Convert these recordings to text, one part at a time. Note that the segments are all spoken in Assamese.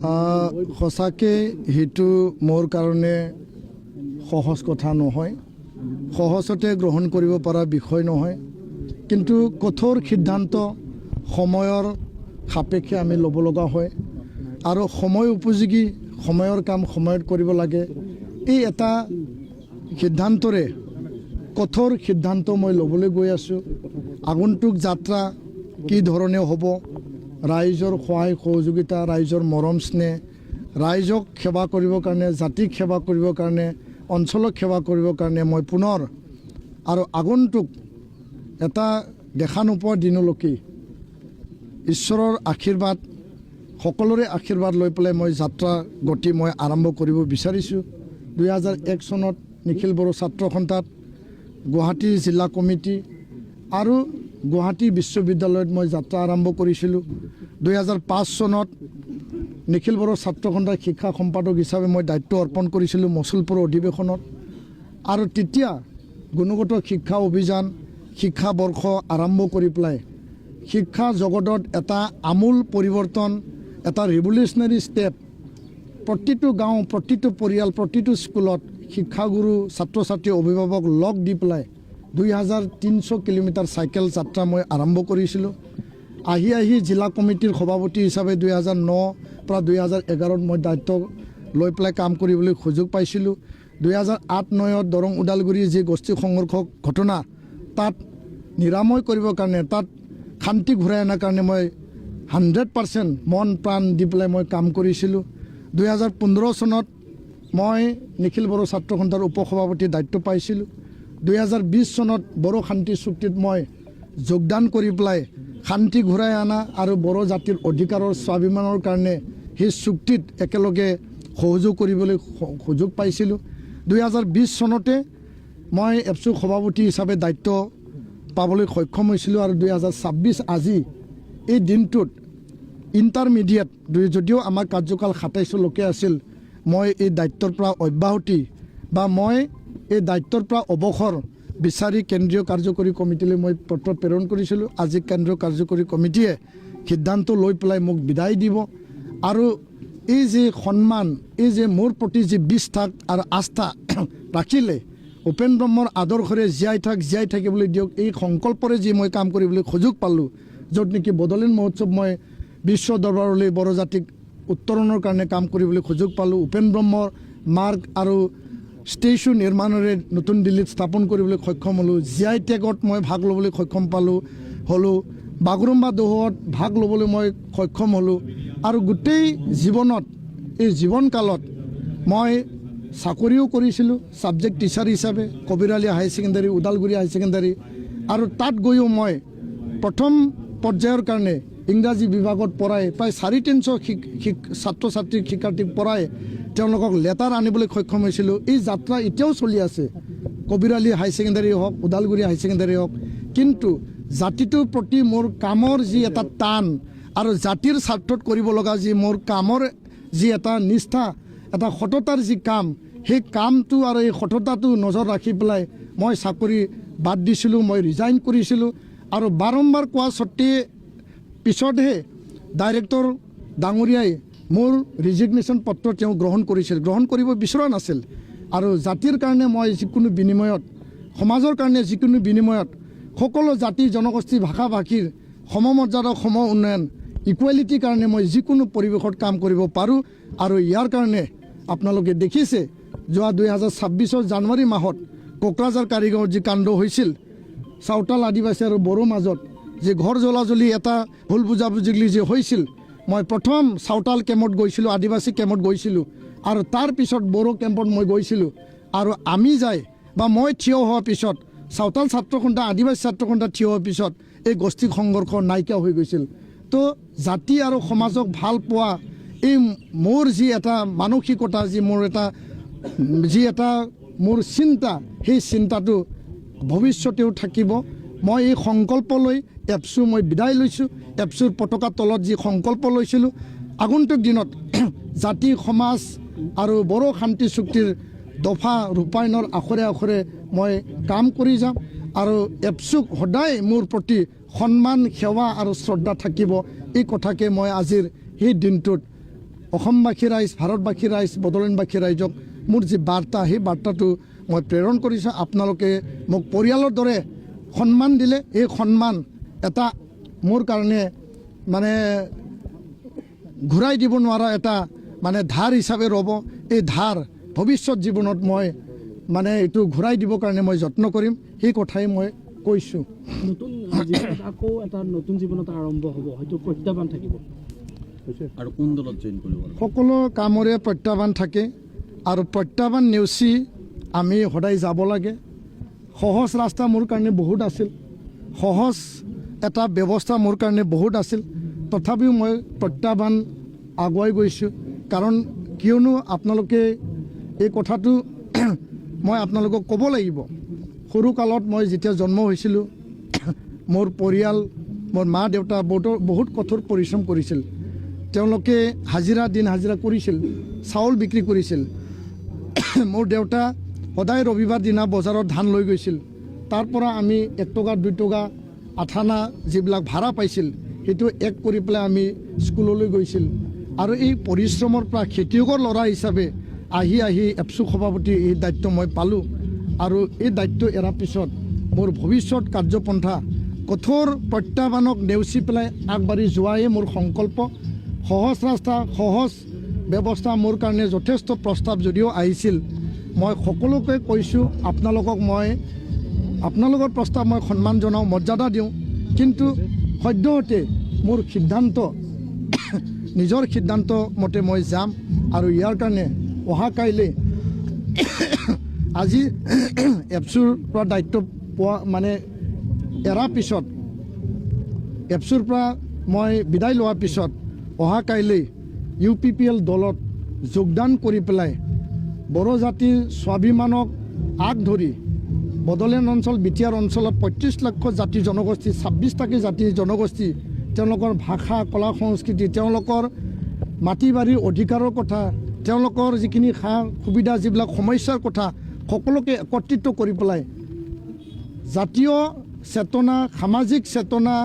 সঁচাকৈ সেইটো মোৰ কাৰণে সহজ কথা নহয়, সহজতে গ্ৰহণ কৰিব পৰা বিষয় নহয়, কিন্তু কঠোৰ সিদ্ধান্ত সময়ৰ সাপেক্ষে আমি ল'ব লগা হয় আৰু সময় উপযোগী সময়ৰ কাম সময়ত কৰিব লাগে। এই এটা সিদ্ধান্তৰে কঠোৰ সিদ্ধান্ত মই ল'বলৈ গৈ আছোঁ। আগন্তুক যাত্ৰা কি ধৰণে হ'ব, ৰাইজৰ সহায় সহযোগিতা, ৰাইজৰ মৰম স্নেহ, ৰাইজক সেৱা কৰিবৰ কাৰণে, জাতিক সেৱা কৰিবৰ কাৰণে, অঞ্চলক সেৱা কৰিবৰ কাৰণে মই পুনৰ আৰু আগন্তুক এটা দেখা নোপোৱা দিনলৈকে ঈশ্বৰৰ আশীৰ্বাদ, সকলোৰে আশীৰ্বাদ লৈ পেলাই মই যাত্ৰা গতি মই আৰম্ভ কৰিব বিচাৰিছোঁ। 2001 চনত নিখিল বড়ো ছাত্ৰ সন্থাত গুৱাহাটী জিলা কমিটি আৰু গুৱাহাটী বিশ্ববিদ্যালয়ত মই যাত্ৰা আৰম্ভ কৰিছিলোঁ। 2005 চনত নিখিল বড়ো ছাত্ৰ সন্থাৰ শিক্ষা সম্পাদক হিচাপে মই দায়িত্ব অৰ্পণ কৰিছিলোঁ মচুলপুৰ অধিৱেশনত। আৰু তেতিয়া গুণগত শিক্ষা অভিযান, শিক্ষা বৰ্ষ আৰম্ভ কৰি পেলাই শিক্ষা জগতত এটা আমূল পৰিৱৰ্তন, এটা ৰিভলিউচনাৰী ষ্টেপ, প্ৰতিটো গাঁও, প্ৰতিটো পৰিয়াল, প্ৰতিটো স্কুলত শিক্ষাগুৰু, ছাত্ৰ ছাত্ৰী, অভিভাৱক লগ দি পেলাই 2300 কিলোমিটাৰ চাইকেল যাত্ৰা মই আৰম্ভ কৰিছিলোঁ। আহি জিলা কমিটিৰ সভাপতি হিচাপে 2009 পৰা 2011 মই দায়িত্ব লৈ পেলাই কাম কৰিবলৈ সুযোগ পাইছিলোঁ। 2008-09 দৰং ওদালগুৰি যি গোষ্ঠী সংঘৰ্ষ ঘটনা, তাত নিৰাময় কৰিবৰ কাৰণে, তাত শান্তি ঘূৰাই অনাৰ কাৰণে মই 100% মন প্ৰাণ দি পেলাই মই কাম কৰিছিলোঁ। 2015 চনত মই নিখিল বড়ো ছাত্ৰ সন্থাৰ উপসভাপতিৰ দায়িত্ব পাইছিলোঁ। 2020 চনত বড়ো শান্তি চুক্তিত মই যোগদান কৰি পেলাই শান্তি ঘূৰাই অনা আৰু বড়ো জাতিৰ অধিকাৰৰ স্বাভিমানৰ কাৰণে সেই চুক্তিত একেলগে সহযোগ কৰিবলৈ সুযোগ পাইছিলোঁ। 2020 চনতে মই এপছু সভাপতি হিচাপে দায়িত্ব পাবলৈ সক্ষম হৈছিলোঁ আৰু 2026 আজি এই দিনটোত ইণ্টাৰমিডিয়েট, যদিও আমাৰ কাৰ্যকাল 27 আছিল, মই এই দায়িত্বৰ পৰা অব্যাহতি বা মই এই দায়িত্বৰ পৰা অৱসৰ বিচাৰি কেন্দ্ৰীয় কাৰ্যকৰী কমিটিলৈ মই পত্ৰ প্ৰেৰণ কৰিছিলোঁ। আজি কেন্দ্ৰীয় কাৰ্যকৰী কমিটিয়ে সিদ্ধান্ত লৈ পেলাই মোক বিদায় দিব আৰু এই যে সন্মান, এই যে মোৰ প্ৰতি যি বিশ্বাস আৰু আস্থা ৰাখিলে, উপেন ব্ৰহ্মৰ আদৰ্শৰে জীয়াই থাকিবলৈ দিয়ক, এই সংকল্পৰে যি মই কাম কৰিবলৈ সুযোগ পালোঁ, য'ত নেকি বড়োলেণ্ড মহোৎসৱ মই বিশ্ব দৰবাৰলৈ বড়ো জাতিক উত্তৰণৰ কাৰণে কাম কৰিবলৈ সুযোগ পালোঁ। উপেন ব্ৰহ্মৰ মাৰ্গ আৰু ষ্টেচু নিৰ্মাণেৰে নতুন দিল্লীত স্থাপন কৰিবলৈ সক্ষম হ'লোঁ। GI টেগত মই ভাগ ল'বলৈ সক্ষম হ'লোঁ। বাগৰুম্বা দহোত ভাগ ল'বলৈ মই সক্ষম হ'লোঁ। আৰু গোটেই জীৱনত, এই জীৱনকালত মই চাকৰিও কৰিছিলোঁ ছাবজেক্ট টিচাৰ হিচাপে, কবিৰালী higher secondary, Udalguri higher secondary, আৰু তাত গৈও মই প্ৰথম পৰ্যায়ৰ কাৰণে ইংৰাজী বিভাগত পঢ়াই প্ৰায় 350 ছাত্ৰ ছাত্ৰীক, শিক্ষাৰ্থীক পঢ়াই তেওঁলোকক লেটাৰ আনিবলৈ সক্ষম হৈছিলোঁ। এই যাত্ৰা এতিয়াও চলি আছে, কবিৰালী হায়াৰ ছেকেণ্ডাৰী হওক, ওদালগুৰি হায়াৰ ছেকেণ্ডাৰী হওক। কিন্তু জাতিটোৰ প্ৰতি মোৰ কামৰ যি এটা টান আৰু জাতিৰ স্বাৰ্থত কৰিব লগা যি মোৰ কামৰ যি এটা নিষ্ঠা, এটা সততাৰ যি কাম, সেই কামটো আৰু এই সততাটো নজৰ ৰাখি পেলাই মই চাকৰি বাদ দিছিলোঁ, মই ৰিজাইন কৰিছিলোঁ। আৰু বাৰম্বাৰ কোৱা স্বত্তে পিছতহে ডাইৰেক্টৰ ডাঙৰীয়াই মোৰ ৰিজিগনেশ্যন পত্ৰ তেওঁ গ্ৰহণ কৰিছিল, গ্ৰহণ কৰিব বিচৰা নাছিল। আৰু জাতিৰ কাৰণে মই যিকোনো বিনিময়ত, সমাজৰ কাৰণে যিকোনো বিনিময়ত, সকলো জাতি জনগোষ্ঠী ভাষা ভাষীৰ সমমৰ্যাদা, সম উন্নয়ন, ইকুৱেলিটিৰ কাৰণে মই যিকোনো পৰিৱেশত কাম কৰিব পাৰোঁ। আৰু ইয়াৰ কাৰণে আপোনালোকে দেখিছে, যোৱা 2026 জানুৱাৰী মাহত কোকৰাঝাৰ কাৰিগাঁৱত যি কাণ্ড হৈছিল, চাওতাল আদিবাসী আৰু বড়োৰ মাজত যে ঘৰ জ্বলাজ্বলি এটা ভুল বুজাবুজি যে হৈছিল, মই প্ৰথম চাওতাল কেম্পত গৈছিলোঁ, আদিবাসী কেম্পত গৈছিলোঁ, আৰু তাৰ পিছত বড়ো কেম্পত মই গৈছিলোঁ। আৰু আমি যাই বা মই থিয় হোৱাৰ পিছত, চাওতাল ছাত্ৰ সন্থা, আদিবাসী ছাত্ৰ সন্থা থিয় হোৱাৰ পিছত এই গোষ্ঠী সংঘৰ্ষ নাইকিয়া হৈ গৈছিল। তো জাতি আৰু সমাজক ভাল পোৱা, এই মোৰ যি এটা মানসিকতা, যি এটা মোৰ চিন্তা, সেই চিন্তাটো ভৱিষ্যতেও থাকিব। মই এই সংকল্প লৈ এপছু মই বিদায় লৈছোঁ। এপছুৰ পতাকাৰ তলত যি সংকল্প লৈছিলোঁ, আগন্তুক দিনত জাতি, সমাজ আৰু বড়ো শান্তি চুক্তিৰ দফা ৰূপায়ণৰ আখৰে আখৰে মই কাম কৰি যাম। আৰু এপছুক সদায় মোৰ প্ৰতি সন্মান, সেৱা আৰু শ্ৰদ্ধা থাকিব। এই কথাকে মই আজিৰ সেই দিনটোত অসমবাসী ৰাইজ, ভাৰতবাসী ৰাইজ, বড়োলেণ্ডবাসী ৰাইজক মোৰ যি বাৰ্তা, সেই বাৰ্তাটো মই প্ৰেৰণ কৰিছোঁ। আপোনালোকে মোক পৰিয়ালৰ দৰে সন্মান দিলে, এই সন্মান এটা মোৰ কাৰণে মানে ঘূৰাই দিব নোৱাৰা এটা মানে ধাৰ হিচাপে ৰ'ব। এই ধাৰ ভৱিষ্যত জীৱনত মই মানে এইটো ঘূৰাই দিবৰ কাৰণে মই যত্ন কৰিম, সেই কথাই মই কৈছোঁ। নতুন জীৱনত আকৌ এটা নতুন জীৱনত আৰম্ভ হ'ব, হয়তো প্ৰত্যাহ্বান থাকিব। আৰু কোন দলত জইন কৰিব? সকলো কামৰে প্ৰত্যাহ্বান থাকে আৰু প্ৰত্যাহ্বান নেওচি আমি সদায় যাব লাগে। সহজ ৰাস্তা মোৰ কাৰণে বহুত আছিল, সহজ এটা ব্যৱস্থা মোৰ কাৰণে বহুত আছিল, তথাপিও মই প্ৰত্যাহ্বান আগুৱাই গৈছোঁ। কাৰণ কিয়নো আপোনালোকে এই কথাটো মই আপোনালোকক ক'ব লাগিব। সৰুকালত মই যেতিয়া জন্ম হৈছিলোঁ, মোৰ পৰিয়াল, মোৰ মা দেউতা বহুত কঠোৰ পৰিশ্ৰম কৰিছিল। তেওঁলোকে দিন হাজিৰা কৰিছিল, চাউল বিক্ৰী কৰিছিল। মোৰ দেউতা সদায় ৰবিবাৰ দিনা বজাৰত ধান লৈ গৈছিল। তাৰ পৰা আমি 1 টকা 2 টকা আঠানা যিবিলাক ভাড়া পাইছিল, সেইটো এক কৰি পেলাই আমি স্কুললৈ গৈছিল। আৰু এই পৰিশ্ৰমৰ পৰা খেতিয়কৰ ল'ৰা হিচাপে আহি এপচু সভাপতি এই দায়িত্ব মই পালোঁ। আৰু এই দায়িত্ব এৰাৰ পিছত মোৰ ভৱিষ্যত কাৰ্যপন্থা কঠোৰ প্ৰত্যাহ্বানক নেওচি পেলাই আগবাঢ়ি যোৱাই মোৰ সংকল্প। সহজ ৰাস্তা, সহজ ব্যৱস্থা মোৰ কাৰণে যথেষ্ট প্ৰস্তাৱ যদিও আহিছিল, মই সকলোকে কৈছোঁ আপোনালোকৰ প্ৰস্তাৱ মই সন্মান জনাওঁ, মৰ্যাদা দিওঁ। কিন্তু সদ্যহতে মোৰ সিদ্ধান্ত, নিজৰ সিদ্ধান্ত মতে মই যাম। আৰু ইয়াৰ কাৰণে অহা কাইলৈ আজি এপচুৰ পৰা দায়িত্ব পোৱা মানে এৰাৰ পিছত, এপচুৰ পৰা মই বিদায় লোৱাৰ পিছত অহা কাইলৈ UPPL দলত যোগদান কৰি পেলাই বড়ো জাতিৰ স্বাভিমানক আগ ধৰি বড়োলেণ্ড অঞ্চল, বিটিআৰ অঞ্চলত 35 লাখ জাতি জনগোষ্ঠী, 26টাকৈ জাতি জনগোষ্ঠী, তেওঁলোকৰ ভাষা, কলা সংস্কৃতি, তেওঁলোকৰ মাটি বাৰীৰ অধিকাৰৰ কথা, তেওঁলোকৰ যিখিনি সা সুবিধা, যিবিলাক সমস্যাৰ কথা, সকলোকে একত্ৰিত কৰি পেলাই জাতীয় চেতনা, সামাজিক চেতনা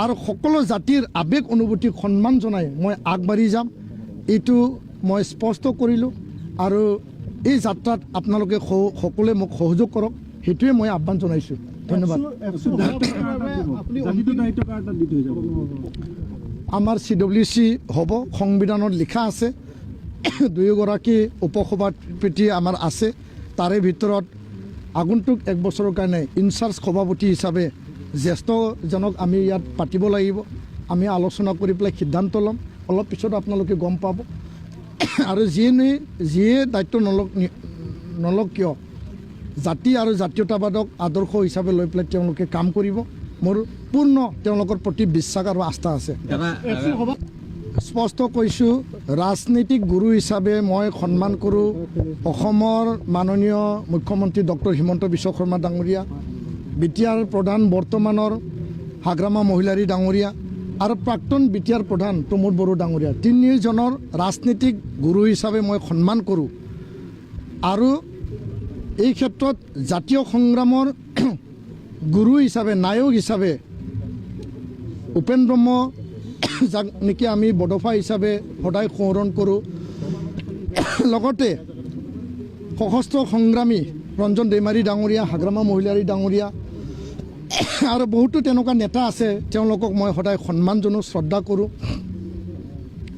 আৰু সকলো জাতিৰ আৱেগ অনুভূতিক সন্মান জনাই মই আগবাঢ়ি যাম। এইটো মই স্পষ্ট কৰিলোঁ। আৰু এই যাত্ৰাত আপোনালোকে সকলোৱে মোক সহযোগ কৰক, সেইটোৱে মই আহ্বান জনাইছোঁ। ধন্যবাদ। আমাৰ CWC হ'ব, সংবিধানত লিখা আছে। 2 গৰাকী উপসভাপতি আমাৰ আছে। তাৰে ভিতৰত আগন্তুক 1 বছৰৰ কাৰণে ইনচাৰ্জ সভাপতি হিচাপে জ্যেষ্ঠজনক আমি ইয়াত পাতিব লাগিব। আমি আলোচনা কৰি পেলাই সিদ্ধান্ত ল'ম। অলপ পিছত আপোনালোকে গম পাব। আৰু যিয়ে দায়িত্ব নলওক কিয়, জাতি আৰু জাতীয়তাবাদক আদৰ্শ হিচাপে লৈ পেলাই তেওঁলোকে কাম কৰিব। মোৰ পূৰ্ণ তেওঁলোকৰ প্ৰতি বিশ্বাস আৰু আস্থা আছে। স্পষ্ট কৈছোঁ, ৰাজনৈতিক গুৰু হিচাপে মই সন্মান কৰোঁ অসমৰ মাননীয় মুখ্যমন্ত্ৰী ডক্টৰ হিমন্ত বিশ্ব শৰ্মা ডাঙৰীয়া, বিটিআৰ প্ৰধান বৰ্তমানৰ হাগ্ৰামা মহিলাৰী ডাঙৰীয়া আৰু প্ৰাক্তন বিটিআৰ প্ৰধান প্ৰমোদ বড়ো ডাঙৰীয়া, 3জনৰ ৰাজনৈতিক গুৰু হিচাপে মই সন্মান কৰোঁ। আৰু এই ক্ষেত্ৰত জাতীয় সংগ্ৰামৰ গুৰু হিচাপে, নায়ক হিচাপে উপেন ব্ৰহ্ম, যাক নেকি আমি বডোফা হিচাপে সদায় সোঁৱৰণ কৰোঁ, লগতে সশস্ত্ৰ সংগ্ৰামী ৰঞ্জন দৈমাৰী ডাঙৰীয়া, হাগ্ৰামা মহিলাৰী ডাঙৰীয়া আৰু বহুতো তেনেকুৱা নেতা আছে, তেওঁলোকক মই সদায় সন্মান জনাওঁ, শ্ৰদ্ধা কৰোঁ।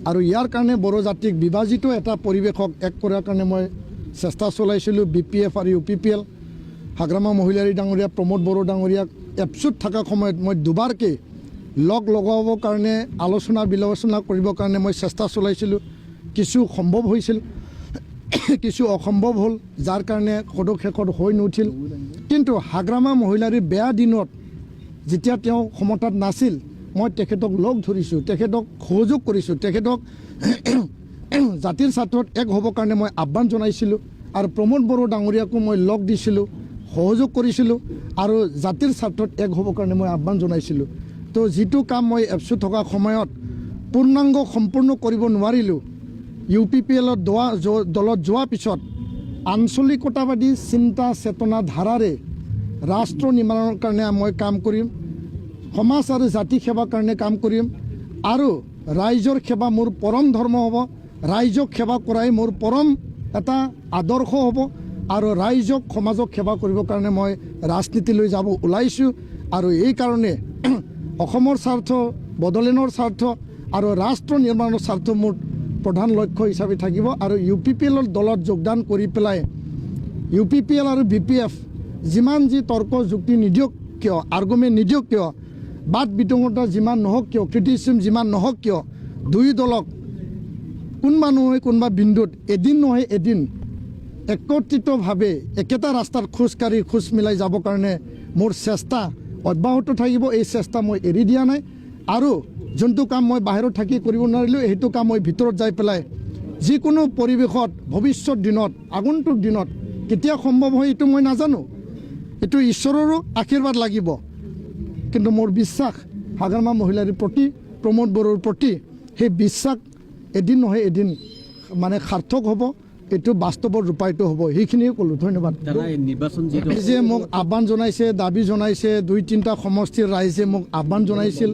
আৰু ইয়াৰ কাৰণে বড়ো জাতিক বিভাজিত এটা পৰিৱেশক এক কৰাৰ কাৰণে মই চেষ্টা চলাইছিলোঁ। BPF আৰু UPPL, হাগ্ৰামা মহিলাৰী ডাঙৰীয়া, প্ৰমোদ বড়ো ডাঙৰীয়াক এপচুত থকা সময়ত মই দুবাৰকৈ লগাবৰ কাৰণে, আলোচনা বিলোচনা কৰিবৰ কাৰণে মই চেষ্টা চলাইছিলোঁ। কিছু সম্ভৱ হৈছিল, কিছু অসম্ভৱ হ'ল, যাৰ কাৰণে সদুশেষত হৈ নুঠিল। কিন্তু হাগ্ৰামা মহিলাৰীৰ বেয়া দিনত যেতিয়া তেওঁ ক্ষমতাত নাছিল, মই তেখেতক লগ ধৰিছোঁ, তেখেতক সহযোগ কৰিছোঁ, তেখেতক জাতিৰ স্বাৰ্থত এক হ'বৰ কাৰণে মই আহ্বান জনাইছিলোঁ। আৰু প্ৰমোদ বড়ো ডাঙৰীয়াকো মই লগ দিছিলোঁ, সহযোগ কৰিছিলোঁ আৰু জাতিৰ স্বাৰ্থত এক হ'বৰ কাৰণে মই আহ্বান জনাইছিলোঁ। তো যিটো কাম মই এপচু থকা সময়ত পূৰ্ণাংগ সম্পূৰ্ণ কৰিব নোৱাৰিলোঁ, UPPL দলত যোৱাৰ পিছত আঞ্চলিকতাবাদী চিন্তা চেতনা ধাৰাৰে ৰাষ্ট্ৰ নিৰ্মাণৰ কাৰণে মই কাম কৰিম, সমাজ আৰু জাতি সেৱাৰ কাৰণে কাম কৰিম আৰু ৰাইজৰ সেৱা মোৰ পৰম ধৰ্ম হ'ব। ৰাইজক সেৱা কৰাই মোৰ পৰম এটা আদৰ্শ হ'ব আৰু ৰাইজক সমাজক সেৱা কৰিবৰ কাৰণে মই ৰাজনীতিলৈ যাব ওলাইছোঁ আৰু এই কাৰণে অসমৰ স্বাৰ্থ বড়োলেণ্ডৰ স্বাৰ্থ আৰু ৰাষ্ট্ৰ নিৰ্মাণৰ স্বাৰ্থ মোৰ প্ৰধান লক্ষ্য হিচাপে থাকিব আৰু UPPL দলত যোগদান কৰি পেলাই UPPL আৰু BPF যিমান যি তৰ্ক যুক্তি নিদিয়ক কিয় আৰ্গুমেণ্ট নিদিয়ক কিয় বাদ বিতংগতা যিমান নহওক কিয় ক্ৰিটিচিজম যিমান নহওক কিয় দুই দলক কোনোবা নহয় কোনোবা বিন্দুত এদিন নহয় এদিন একত্ৰিতভাৱে একেটা ৰাস্তাত খোজ মিলাই যাবৰ কাৰণে মোৰ চেষ্টা অব্যাহত থাকিব এই চেষ্টা মই এৰি দিয়া নাই আৰু যোনটো কাম মই বাহিৰত থাকি কৰিব নোৱাৰিলোঁ সেইটো কাম মই ভিতৰত যাই পেলাই যিকোনো পৰিৱেশত ভৱিষ্যত দিনত আগন্তুক দিনত কেতিয়া সম্ভৱ হয় এইটো মই নাজানো এইটো ঈশ্বৰৰো আশীৰ্বাদ লাগিব কিন্তু মোৰ বিশ্বাস হাগ্ৰামা মহিলাৰ প্ৰতি প্ৰমোদ বড়োৰ প্ৰতি সেই বিশ্বাস এদিন নহয় এদিন মানে সাৰ্থক হ'ব এইটো বাস্তৱত ৰূপায়িত হ'ব সেইখিনিয়ে ক'লোঁ ধন্যবাদ নিৰ্বাচন যে মোক আহ্বান জনাইছে দাবী জনাইছে 2-3টা সমষ্টিৰ ৰাইজে মোক আহ্বান জনাইছিল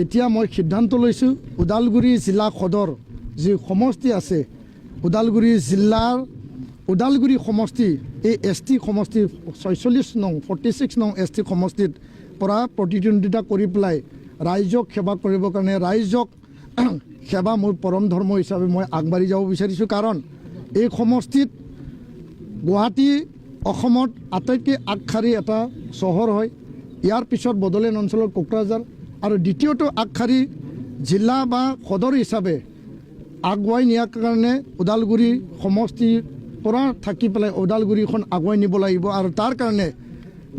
এতিয়া মই সিদ্ধান্ত লৈছোঁ ওদালগুৰি জিলা সদৰ যি সমষ্টি আছে ওদালগুৰি জিলাৰ ওদালগুৰি সমষ্টি এই ST সমষ্টি 46 নং ST সমষ্টিত পৰা প্ৰতিদ্বন্দ্বিতা কৰি পেলাই ৰাইজক সেৱা কৰিবৰ কাৰণে ৰাইজক সেৱা মোৰ পৰম ধৰ্ম হিচাপে মই আগবাঢ়ি যাব বিচাৰিছোঁ কাৰণ এই সমষ্টিত গুৱাহাটী অসমত আটাইতকৈ আগশাৰী এটা চহৰ হয় ইয়াৰ পিছত বড়োলেণ্ড অঞ্চলৰ কোকৰাঝাৰ আৰু দ্বিতীয়টো আগশাৰী জিলা বা সদৰ হিচাপে আগুৱাই নিয়াৰ কাৰণে ওদালগুৰি সমষ্টিৰ পৰা থাকি পেলাই ওদালগুৰিখন আগুৱাই নিব লাগিব আৰু তাৰ কাৰণে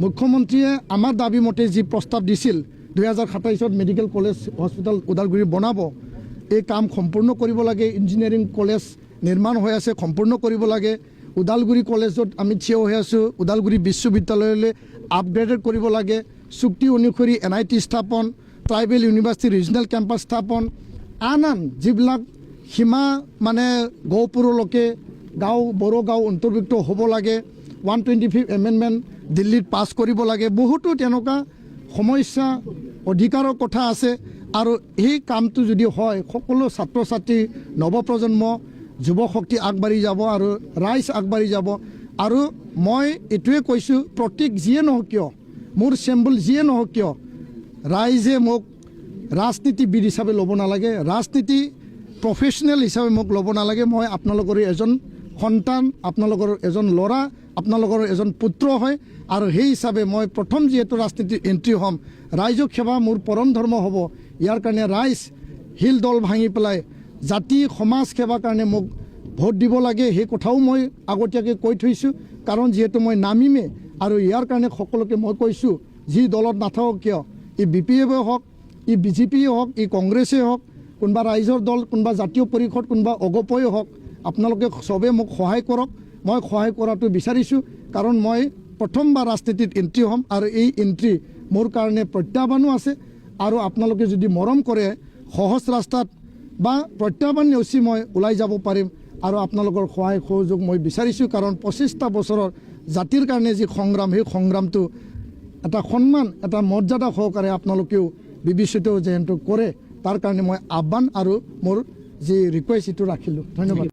মুখ্যমন্ত্ৰীয়ে আমাৰ দাবী মতে যি প্ৰস্তাৱ দিছিল 2027ত মেডিকেল কলেজ হস্পিটেল ওদালগুৰি বনাব এই কাম সম্পূৰ্ণ কৰিব লাগে ইঞ্জিনিয়াৰিং কলেজ নিৰ্মাণ হৈ আছে সম্পূৰ্ণ কৰিব লাগে ওদালগুৰি কলেজত আমি থিয় হৈ আছোঁ ওদালগুৰি বিশ্ববিদ্যালয়লৈ আপগ্ৰেডেড কৰিব লাগে চুক্তি অনুসৰি NIT স্থাপন ট্ৰাইবেল ইউনিভাৰ্চিটি ৰিজনেল কেম্পাছ স্থাপন আন যিবিলাক সীমা মানে গহপুৰলৈকে গাঁও বড়ো গাঁও অন্তৰ্ভুক্ত হ'ব লাগে 125 এমেণ্ডমেণ্ট দিল্লীত পাছ কৰিব লাগে বহুতো তেনেকুৱা সমস্যা অধিকাৰৰ কথা আছে আৰু এই কামটো যদি হয় সকলো ছাত্ৰ ছাত্ৰী নৱপ্ৰজন্ম যুৱশক্তি আগবাঢ়ি যাব আৰু ৰাইজ আগবাঢ়ি যাব আৰু মই এইটোৱে কৈছোঁ প্ৰতীক যিয়ে নহওক কিয় মোৰ চিম্বল যিয়ে নহওক কিয় ৰাইজে মোক ৰাজনীতিবিদ হিচাপে ল'ব নালাগে ৰাজনীতি প্ৰফেশ্যনেল হিচাপে মোক ল'ব নালাগে মই আপোনালোকৰ এজন সন্তান আপোনালোকৰ এজন ল'ৰা আপোনালোকৰ এজন পুত্ৰ হয় আৰু সেই হিচাপে মই প্ৰথম যিহেতু ৰাজনীতিত এণ্ট্ৰি হ'ম ৰাইজক সেৱা মোৰ পৰম ধৰ্ম হ'ব ইয়াৰ কাৰণে ৰাইজ শিল দল ভাঙি পেলাই জাতি সমাজ সেৱাৰ কাৰণে মোক ভোট দিব লাগে সেই কথাও মই আগতীয়াকৈ কৈ থৈছোঁ কাৰণ যিহেতু মই নামিমেই আৰু ইয়াৰ কাৰণে সকলোকে মই কৈছোঁ যি দলত নাথাকক কিয় ই BPF হওক ই BJP হওক ই কংগ্ৰেছেই হওক কোনোবা ৰাইজৰ দল কোনোবা জাতীয় পৰিষদ কোনোবা অগপই হওক আপোনালোকে চবে মোক সহায় কৰক মই সহায় কৰাটো বিচাৰিছোঁ কাৰণ মই প্ৰথমবাৰ ৰাজনীতিত এণ্ট্ৰি হ'ম আৰু এই এণ্ট্ৰি মোৰ কাৰণে প্ৰত্যাহ্বানো আছে আৰু আপোনালোকে যদি মৰম কৰে সহজ ৰাস্তাত বা প্ৰত্যাহ্বান নেওচি মই ওলাই যাব পাৰিম আৰু আপোনালোকৰ সহায় সহযোগ মই বিচাৰিছোঁ কাৰণ 25টা বছৰৰ জাতিৰ কাৰণে যি সংগ্ৰাম সেই সংগ্ৰামটো এটা সন্মান এটা মৰ্যাদা সহকাৰে আপোনালোকেও বিবেচিত যেহেতু কৰে তাৰ কাৰণে মই আহ্বান আৰু মোৰ যি ৰিকুৱেষ্ট এইটো ৰাখিলোঁ ধন্যবাদ